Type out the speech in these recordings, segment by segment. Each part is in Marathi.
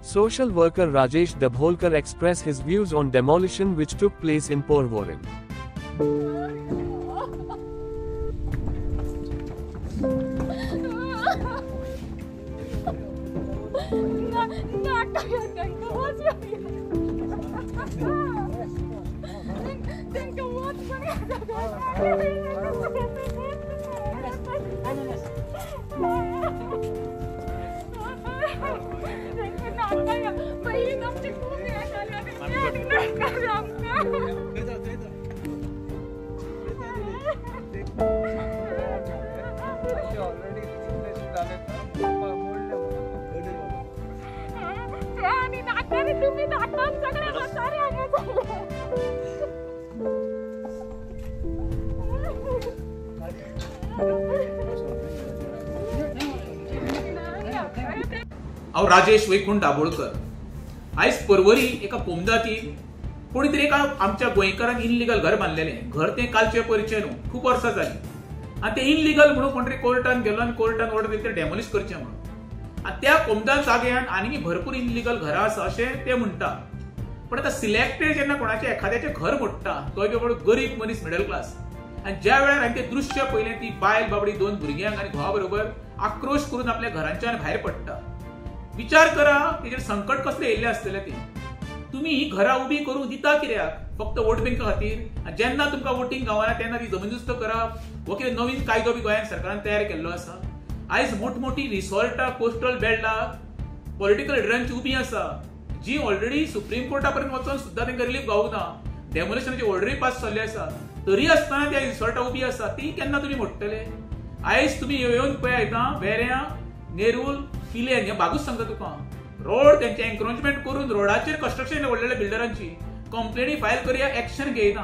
Social worker Rajesh Dabholkar expressed his views on demolition which took place in Porvorim. हांव राजेश वैकुंठ दाभोळकर आयज परवरी एका कोमदाती कोणी तरी एका आमच्या गोंयकारांक इनलिगल घर बांधलेलें घर ते कालचे परिचय न्हू खूप वर्सां जाली आनी ते इनलिगल म्हणून कोण तरी कोर्टान गेलो आनी कोर्टान ऑर्डर दिली ते डेमोलिश करचें म्हणून आनी त्या कोमदान जाग्यान आनी भरपूर इनलिगल घरां आसा अशें ते म्हणटा पण आतां सिलेक्टेड जेन्ना कोणाचें एखाद्याचें घर मोडटा तोय बी गरीब मनीस मिडल क्लास आनी ज्या वेळार हांवें तें दृश्य पळयलें ती बायल बाबडी दोन भुरग्यांक आनी घोवा बरोबर आक्रोश करून आपल्या घरांच्यान भायर पडटा विचार करा तेजेर संकट कसले येयल्ले आसतले ते तुम्ही ही घरा उबी करून दिता कित्याक फक्त वोट बँका खातीर जेन्ना तुमकां वोटींग गावना तेन्ना ती जबरदस्त करप हो कितें नवीन कायदो बी गोंयांत सरकारान तयार केल्लो आसा आयज मोठमोठी रिसॉर्टां कोस्टल बेल्टां पॉलिटिकल लिडरांची उबी आसा जी ऑलरेडी सुप्रीम कोर्टा पर्यंत वचून सुद्दां तांकां रिलीफ गावना डेमोलिशनाची ऑर्डरी पास जाल्ली आसा तरी आसतना त्या रिसॉर्टां उबी आसा ती केन्ना तुमी मोडटले आयज तुमी येवन पळयता वेऱ्यां नेरूल किले हे बागूच सांगता तुका रोड त्यांचे एन्क्रोचमेंट करून रोडाचेर कंस्ट्रक्शन व्हडलेल्या बिल्डरांची कंप्लेनी फायल करया एक्शन घेयना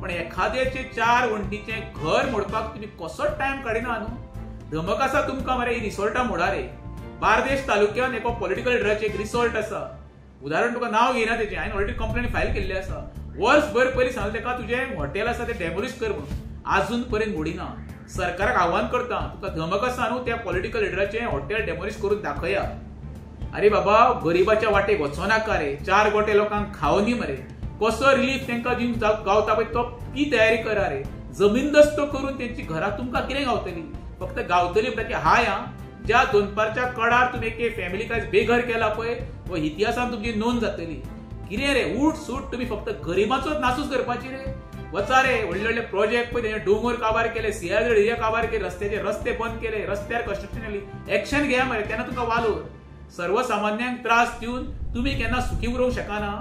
पण एखाद्याचे 4 वण्टीचे घर मोडपाक तुम्ही कसोच टाइम काडिना न्हू धमक आसा तुमकां मरे ही रिसॉर्टां मोडा रे बार्देश तालुक्यात एका पॉलिटिकल लिडराचे एक रिसॉर्ट आसा उदाहरण तुका नाव घेयना तेचे हांवें ऑलरेडी कंप्लेनी फायल केल्ली आसा वर्सभर पयलीं सांगलें तेका तुजें हॉटेल आसा तें डेमोलिश कर म्हणून आजून पर्यंत मोडिना सरकाराक आव्हान करता तुका धमक आसा न्हू त्या पॉलिटिकल लिडराचे हॉटेल डेमोलिश करून दाखया अरे बाबा गरीबाच्या वाटेक वचो नाका रे 4 गोटे लोकांक खावनी मरे कसो रिलीफ तांकां दिवंक गावता पळय तो ती तयारी करा रे जमीनदस्त करून त्यांची घरां तुमकां कितें गावतली फक्त गावतली म्हणजे हाय ज्या दोनपारच्या कडार तुम्ही एक फॅमिली काय बेघर केला पळय व इतिहासान तुमची नोंद जातली कितें रे उठ सूट तुम्ही फक्त गरीबाचोच नासूस करपाची रे वचा रे व्हडले व्हडले प्रोजेक्ट पळय डोंगर काबार केले सियाजड एरिया काबार केले रस्त्याचे रस्ते बंद केले रस्त्यार कंस्ट्रक्शन केली एक्शन घ्या मरे तेन्ना तुमकां वालोर सर्वसामान्यांक त्रास दिवन तुम्ही केन्ना सुखी उरूंक शकना।